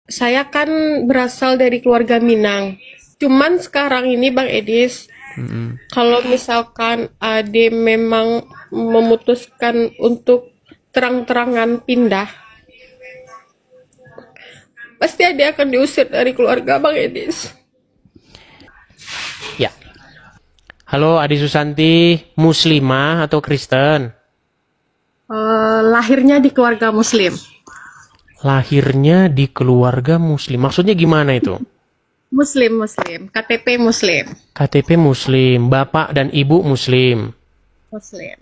saya kan berasal dari keluarga Minang. Cuman sekarang ini Bang Edis, kalau misalkan Ade memang memutuskan untuk terang-terangan pindah, pasti Ade akan diusir dari keluarga Bang Edis. Ya. Halo Adi Susanti, Muslimah atau Kristen? Lahirnya di keluarga Muslim. Lahirnya di keluarga Muslim. Maksudnya gimana itu? Muslim, KTP Muslim. KTP Muslim, bapak dan ibu Muslim. Muslim.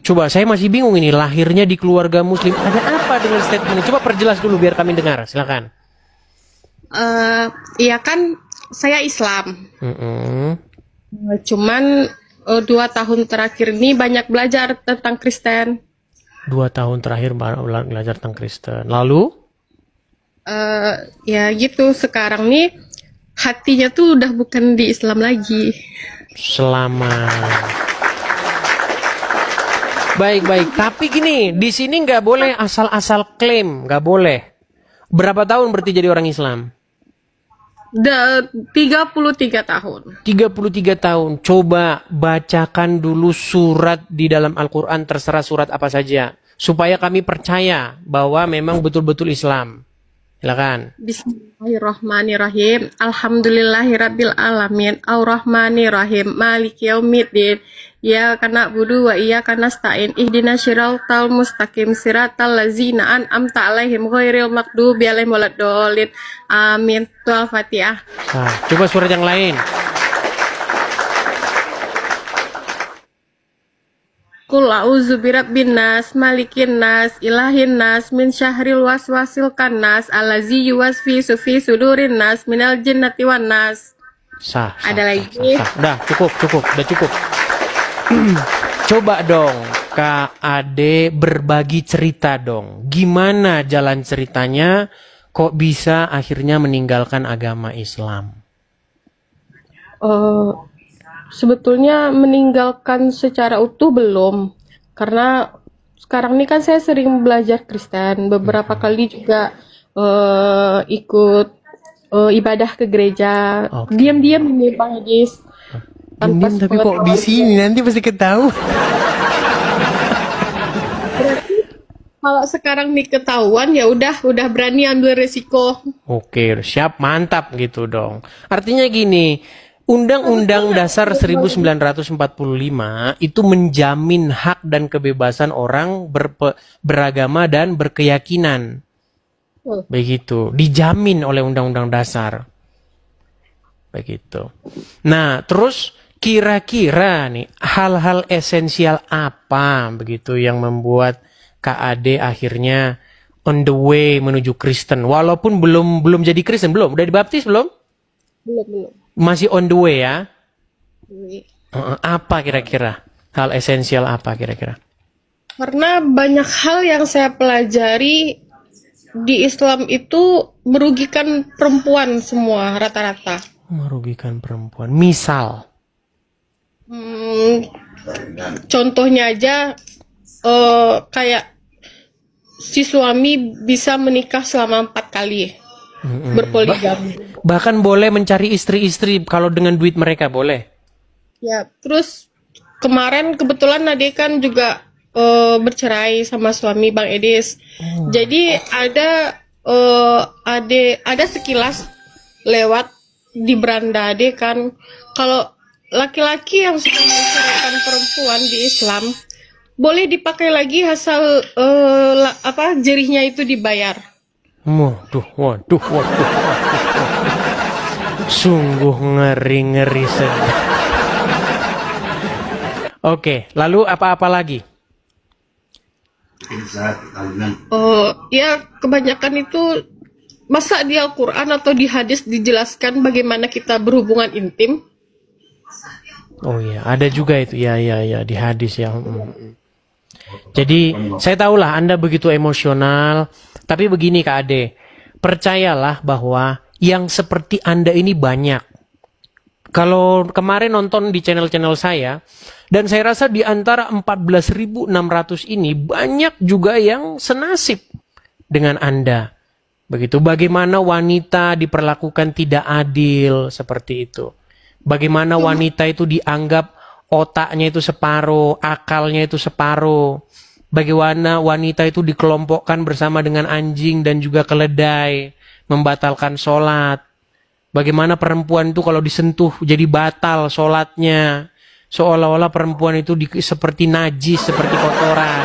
Coba saya masih bingung ini, lahirnya di keluarga Muslim. Ada apa dengan statement ini? Coba perjelas dulu biar kami dengar, silakan. Iya kan, saya Islam. Cuman 2 tahun terakhir ini banyak belajar tentang Kristen. 2 tahun terakhir belajar tentang Kristen. Lalu? Ya gitu, sekarang nih hatinya tuh udah bukan di Islam lagi. Selamat. Baik. Tapi gini, di sini nggak boleh asal-asal klaim, nggak boleh. Berapa tahun berarti jadi orang Islam? 33 tahun. 33 tahun. Coba bacakan dulu surat di dalam Al-Quran, terserah surat apa saja. Supaya kami percaya bahwa memang betul-betul Islam. Silakan. Bismillahirrahmanirrahim. Alhamdulillahirabbil alamin. Ar-Rahmanirrahim. Maliki yaumiddin. Iyyaka na'budu wa iyyaka nasta'in. Ihdinas siratal mustaqim. Siratal ladzina an'amta 'alaihim ghairil maghdubi 'alaihim waladdallin. Amin. Itu Al-Fatihah. Nah, coba surat yang lain. Qul a'udzu birabbin nas, malikin nas, ilahin nas, min syahril waswasil kannas, allazi yuwaswisu fi sudurin nas, minal jinnati wan nas. Sah. Ada lagi? Udah cukup. Coba dong Kak Ade berbagi cerita dong. Gimana jalan ceritanya kok bisa akhirnya meninggalkan agama Islam? Sebetulnya meninggalkan secara utuh belum, karena sekarang ini kan saya sering belajar Kristen, beberapa kali juga ikut ibadah ke gereja. Oke. Diam-diam ini Bang Edis. Diam, tapi kok di sini nanti pasti ketahuan. Berarti kalau sekarang nih ketahuan ya udah berani ambil resiko. Oke, siap, mantap gitu dong. Artinya gini, Undang-Undang Dasar 1945 itu menjamin hak dan kebebasan orang beragama dan berkeyakinan. Begitu, dijamin oleh Undang-Undang Dasar. Begitu. Nah, terus kira-kira nih hal-hal esensial apa begitu yang membuat Kak Ade akhirnya on the way menuju Kristen, walaupun belum jadi Kristen, belum? Udah dibaptis belum? Belum. Masih on the way ya? Apa kira-kira? Hal esensial apa kira-kira? Karena banyak hal yang saya pelajari di Islam itu merugikan perempuan semua rata-rata. Merugikan perempuan. Misal? Contohnya aja kayak si suami bisa menikah selama 4 kali. Berpoligami. Bahkan boleh mencari istri-istri kalau dengan duit mereka, boleh? Ya, terus kemarin kebetulan Nade kan juga bercerai sama suami Bang Edis. Jadi ada sekilas lewat di beranda Ade kan, kalau laki-laki yang sudah menceraikan perempuan di Islam boleh dipakai lagi asal jerihnya itu dibayar. Waduh. Sungguh ngeri sedih. Oke, lalu apa-apa lagi? Ya kebanyakan itu masa di Al-Quran atau di hadis dijelaskan bagaimana kita berhubungan intim. Oh iya, ada juga itu. Ya, di hadis ya. Jadi, saya tahulah Anda begitu emosional. Tapi begini Kak Ade, percayalah bahwa yang seperti Anda ini banyak. Kalau kemarin nonton di channel-channel saya, dan saya rasa di antara 14.600 ini banyak juga yang senasib dengan Anda. Begitu, bagaimana wanita diperlakukan tidak adil seperti itu. Bagaimana wanita itu dianggap otaknya itu separuh, akalnya itu separuh. Bagaimana wanita itu dikelompokkan bersama dengan anjing dan juga keledai, membatalkan sholat. Bagaimana perempuan itu kalau disentuh jadi batal sholatnya. Seolah-olah perempuan itu seperti najis, seperti kotoran.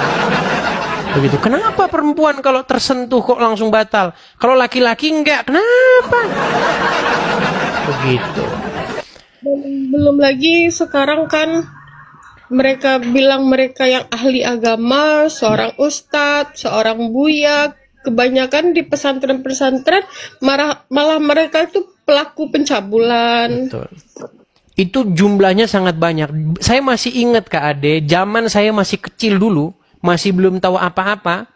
Begitu. Kenapa perempuan kalau tersentuh kok langsung batal? Kalau laki-laki enggak, kenapa? Begitu. Belum lagi sekarang kan mereka bilang mereka yang ahli agama, seorang ustadz, seorang buya, kebanyakan di pesantren-pesantren malah mereka itu pelaku pencabulan. Betul. Itu jumlahnya sangat banyak. Saya masih ingat Kak Ade, zaman saya masih kecil dulu, masih belum tahu apa-apa.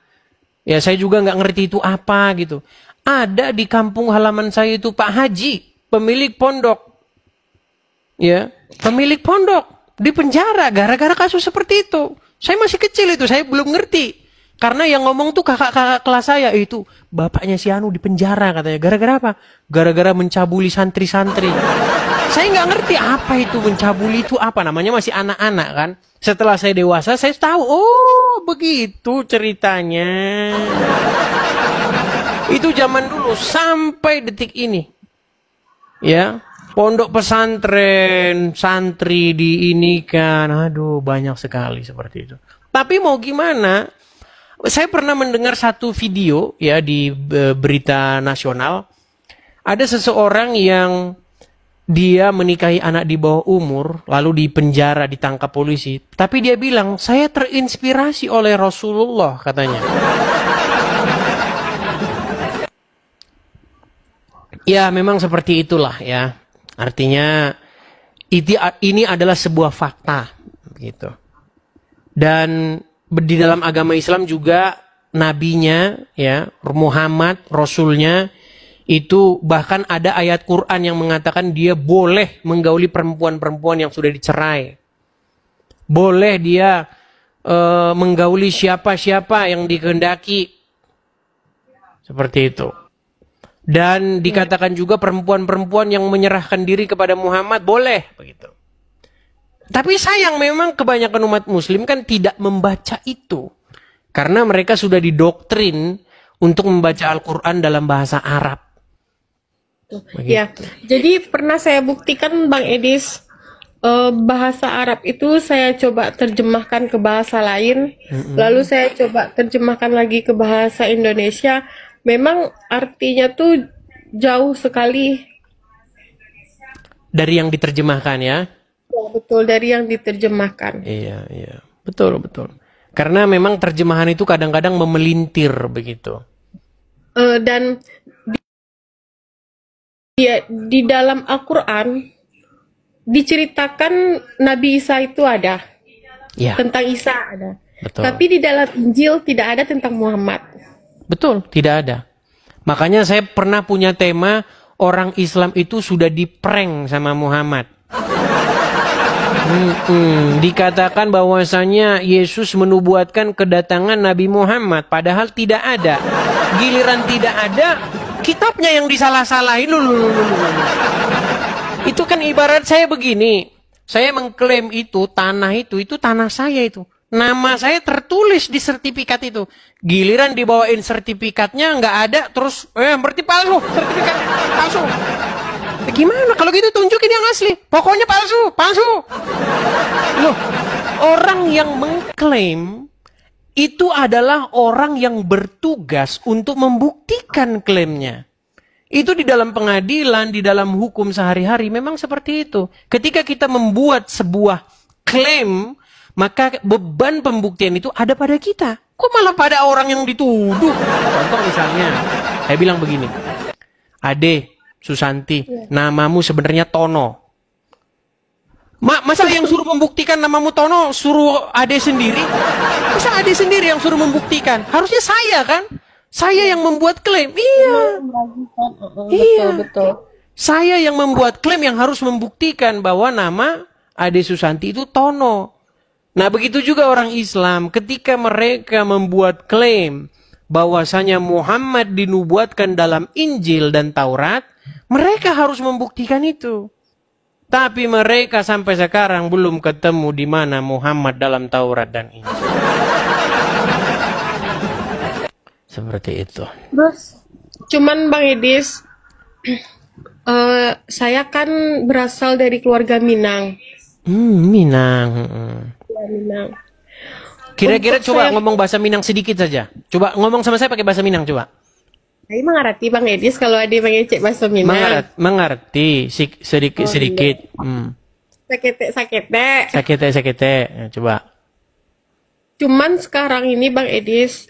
Ya saya juga nggak ngerti itu apa gitu. Ada di kampung halaman saya itu Pak Haji, pemilik pondok. Ya, pemilik pondok di penjara gara-gara kasus seperti itu. Saya masih kecil itu, saya belum ngerti. Karena yang ngomong tuh kakak-kakak kelas saya itu, bapaknya si Anu di penjara katanya. Gara-gara apa? Gara-gara mencabuli santri-santri. Saya nggak ngerti apa itu mencabuli itu apa, namanya masih anak-anak kan. Setelah saya dewasa saya tahu, oh begitu ceritanya. Itu zaman dulu sampai detik ini. Ya, pondok pesantren, santri di ini kan, aduh banyak sekali seperti itu. Tapi mau gimana? Saya pernah mendengar satu video ya di berita nasional. Ada seseorang yang dia menikahi anak di bawah umur, lalu dipenjara, ditangkap polisi. Tapi dia bilang, saya terinspirasi oleh Rasulullah, katanya. Ya, memang seperti itulah ya. Artinya, ini adalah sebuah fakta. Gitu. Dan di dalam agama Islam juga, nabinya, ya, Muhammad, Rasulnya, itu bahkan ada ayat Quran yang mengatakan dia boleh menggauli perempuan-perempuan yang sudah dicerai. Boleh dia menggauli siapa-siapa yang dikehendaki. Seperti itu. Dan dikatakan juga perempuan-perempuan yang menyerahkan diri kepada Muhammad boleh. Begitu. Tapi sayang memang kebanyakan umat muslim kan tidak membaca itu. Karena mereka sudah didoktrin untuk membaca Al-Quran dalam bahasa Arab. Begitu. Ya, jadi pernah saya buktikan Bang Edis, bahasa Arab itu saya coba terjemahkan ke bahasa lain, lalu saya coba terjemahkan lagi ke bahasa Indonesia. Memang artinya tuh jauh sekali dari yang diterjemahkan ya. Ya, betul, dari yang diterjemahkan. Iya, iya. Betul, betul. Karena memang terjemahan itu kadang-kadang memelintir begitu. Dan di dalam Al-Quran diceritakan Nabi Isa itu ada. Ya. Tentang Isa ada. Betul. Tapi di dalam Injil tidak ada tentang Muhammad. Betul, tidak ada. Makanya saya pernah punya tema orang Islam itu sudah diprank sama Muhammad. Dikatakan bahwasanya Yesus menubuatkan kedatangan Nabi Muhammad, padahal tidak ada. Giliran tidak ada, kitabnya yang disalah-salahin. Itu kan ibarat saya begini. Saya mengklaim itu tanah saya itu. Nama saya tertulis di sertifikat itu. Giliran dibawain sertifikatnya nggak ada, terus berarti palsu, sertifikatnya palsu. Gimana kalau gitu, tunjukin yang asli. Pokoknya palsu. Loh, orang yang mengklaim itu adalah orang yang bertugas untuk membuktikan klaimnya. Itu di dalam pengadilan, di dalam hukum sehari-hari memang seperti itu. Ketika kita membuat sebuah klaim, maka beban pembuktian itu ada pada kita. Kok malah pada orang yang dituduh? Contoh misalnya, saya bilang begini, Ade, Susanti, namamu sebenarnya Tono. Masa yang suruh membuktikan namamu Tono suruh Ade sendiri? Masa Ade sendiri yang suruh membuktikan? Harusnya saya kan? Saya yang membuat klaim. Iya. Betul. Saya yang membuat klaim yang harus membuktikan bahwa nama Ade Susanti itu Tono. Nah begitu juga orang Islam, ketika mereka membuat klaim bahwasanya Muhammad dinubuatkan dalam Injil dan Taurat, mereka harus membuktikan itu. Tapi mereka sampai sekarang belum ketemu di mana Muhammad dalam Taurat dan Injil. Seperti itu. Terus, cuman Bang Edis, saya kan berasal dari keluarga Minang. Minang. Ya, Minang. Kira-kira Untuk coba saya- ngomong bahasa Minang sedikit saja. Coba ngomong sama saya pakai bahasa Minang coba. Saya mengerti Bang Edis kalau ada yang ngecek bahasa Minang. Mengerti sedikit. Sakete. Sakete. Ya, coba. Cuman sekarang ini Bang Edis,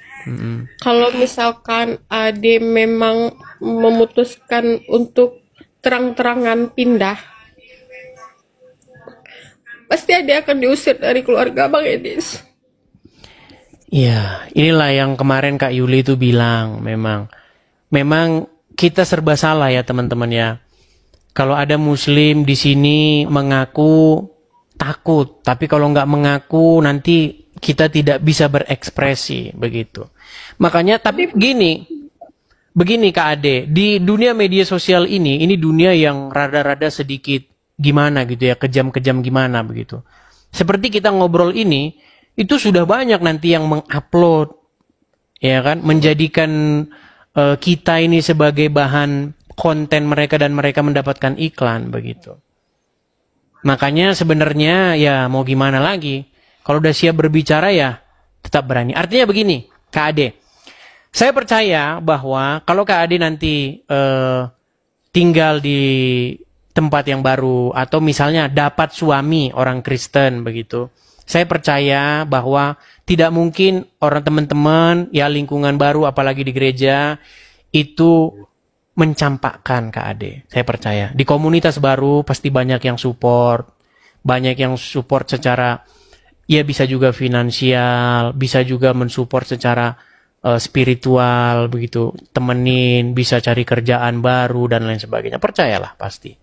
kalau misalkan Ade memang memutuskan untuk terang-terangan pindah, pasti Ade akan diusir dari keluarga Bang Edis. Iya, inilah yang kemarin Kak Yuli itu bilang, memang kita serba salah ya teman-teman ya. Kalau ada Muslim di sini mengaku takut, tapi kalau nggak mengaku nanti kita tidak bisa berekspresi begitu. Makanya, tapi begini Kak Ade, di dunia media sosial ini dunia yang rada-rada sedikit gimana gitu ya, kejam-kejam gimana begitu. Seperti kita ngobrol ini, itu sudah banyak nanti yang mengupload, ya kan, menjadikan kita ini sebagai bahan konten mereka dan mereka mendapatkan iklan begitu. Makanya sebenarnya ya mau gimana lagi, kalau udah siap berbicara ya tetap berani. Artinya begini, Kak Ade, saya percaya bahwa kalau Kak Ade nanti tinggal di tempat yang baru atau misalnya dapat suami orang Kristen begitu, saya percaya bahwa tidak mungkin orang teman-teman ya lingkungan baru apalagi di gereja itu mencampakkan Kak Ade. Saya percaya di komunitas baru pasti banyak yang support secara ya bisa juga finansial, bisa juga mensupport secara spiritual begitu, temenin, bisa cari kerjaan baru dan lain sebagainya. Percayalah pasti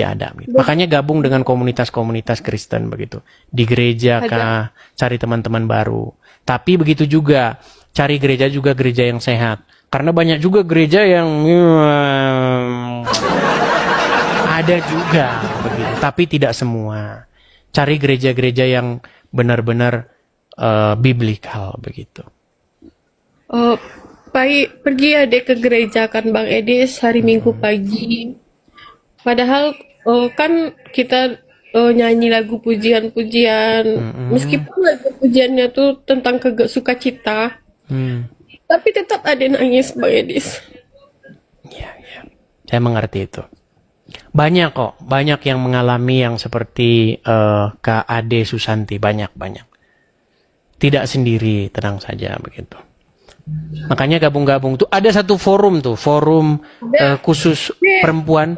ada gitu. Makanya gabung dengan komunitas-komunitas Kristen begitu. Di gereja kah, cari teman-teman baru. Tapi begitu juga, cari gereja yang sehat. Karena banyak juga gereja yang ada juga begitu, tapi tidak semua. Cari gereja-gereja yang benar-benar biblikal begitu. Pergi Ade ke gereja kan Bang Edis hari Minggu pagi. Padahal kan kita nyanyi lagu pujian-pujian, meskipun lagu pujiannya tuh tentang sukacita, tapi tetap ada nangis Bang Edis. Ya, saya mengerti itu. Banyak yang mengalami yang seperti Kak Ade Susanti, banyak. Tidak sendiri, tenang saja begitu. Makanya gabung-gabung tuh ada satu forum khusus perempuan.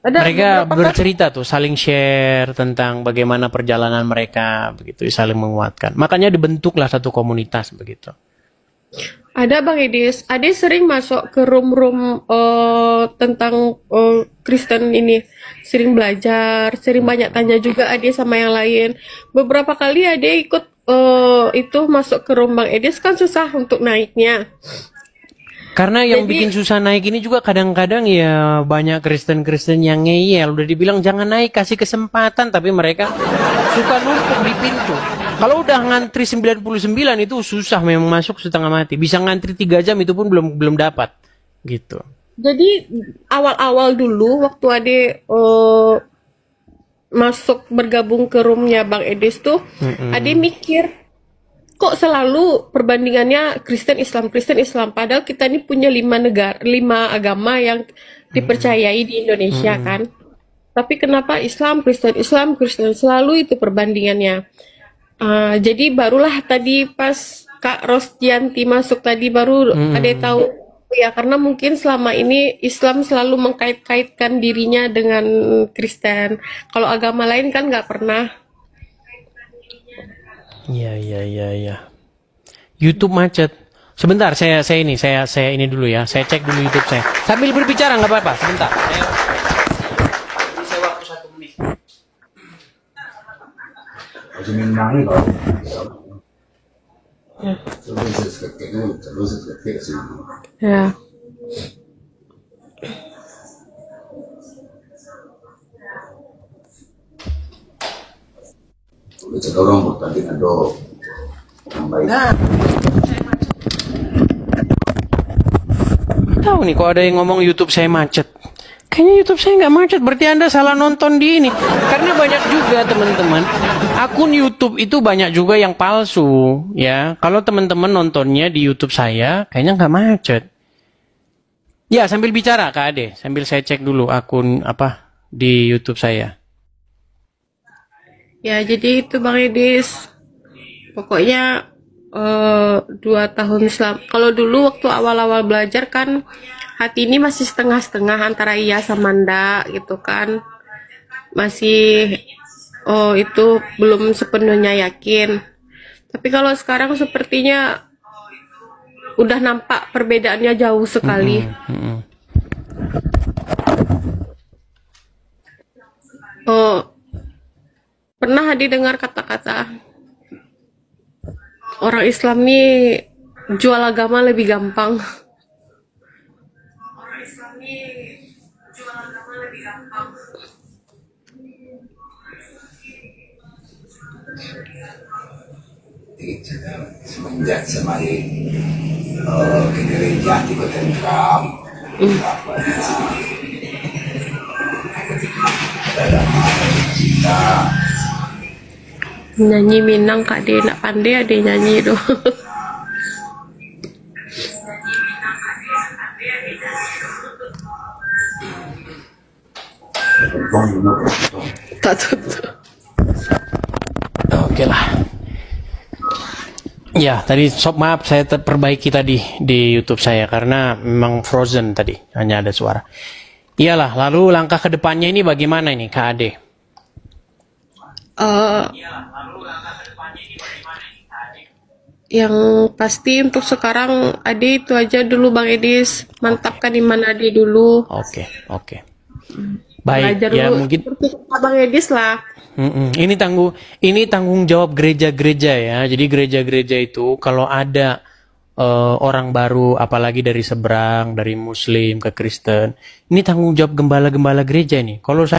Mereka bercerita tuh, saling share tentang bagaimana perjalanan mereka begitu, saling menguatkan. Makanya dibentuklah satu komunitas begitu. Ada Bang Edis, Ade sering masuk ke room-room tentang Kristen ini, sering belajar, sering banyak tanya juga Ade sama yang lain. Beberapa kali Ade ikut itu masuk ke room Bang Edis kan susah untuk naiknya. Karena yang bikin susah naik ini juga kadang-kadang ya banyak Kristen-Kristen yang ngeyel. Udah dibilang jangan naik, kasih kesempatan. Tapi mereka suka numpuk di pintu. Kalau udah ngantri 99 itu susah memang masuk setengah mati. Bisa ngantri 3 jam itu pun belum dapat. Gitu. Jadi awal-awal dulu waktu Ade masuk bergabung ke roomnya Bang Edis tuh, Ade mikir, kok selalu perbandingannya Kristen Islam, padahal kita ini punya 5 agama yang dipercayai di Indonesia kan. Tapi kenapa Islam Kristen selalu itu perbandingannya. Jadi barulah tadi pas Kak Rosdianti masuk tadi baru ada tahu ya, karena mungkin selama ini Islam selalu mengkait-kaitkan dirinya dengan Kristen. Kalau agama lain kan nggak pernah. Iya. YouTube macet. Sebentar, saya ini dulu ya. Saya cek dulu YouTube saya. Sambil berbicara nggak apa-apa. Sebentar. Saya waktu 1 menit. Ya. Tahu nih kok ada yang ngomong YouTube saya macet. Kayaknya YouTube saya nggak macet, berarti Anda salah nonton di ini. Karena banyak juga teman-teman, akun YouTube itu banyak juga yang palsu, ya. Kalau teman-teman nontonnya di YouTube saya, kayaknya nggak macet. Ya, sambil bicara Kak Ade, sambil saya cek dulu akun apa di YouTube saya. Ya, jadi itu Bang Edis. Pokoknya 2 tahun selam. Kalau dulu waktu awal-awal belajar kan hati ini masih setengah-setengah antara iya sama ndak gitu kan. Masih itu belum sepenuhnya yakin. Tapi kalau sekarang sepertinya udah nampak perbedaannya jauh sekali. Pernah didengar kata-kata orang Islam nih jual agama lebih gampang. Semenjak semakin ke gereja tiba tentram Nyanyi Minang Kak De nak pandai ada nyanyi doh. Tak tutup. Oke lah. Ya, tadi maaf saya perbaiki tadi di YouTube saya karena memang frozen tadi, hanya ada suara. Iyalah, lalu langkah ke depannya ini bagaimana ini Kak Ade? Yang pasti untuk sekarang Ade itu aja dulu Bang Edis, mantapkan iman Ade dulu. Oke. Baik, Belajar ya dulu mungkin seperti kata Bang Edis lah. Ini tanggung jawab gereja-gereja ya. Jadi gereja-gereja itu kalau ada orang baru, apalagi dari seberang, dari Muslim ke Kristen, ini tanggung jawab gembala-gembala gereja nih. Kalau saya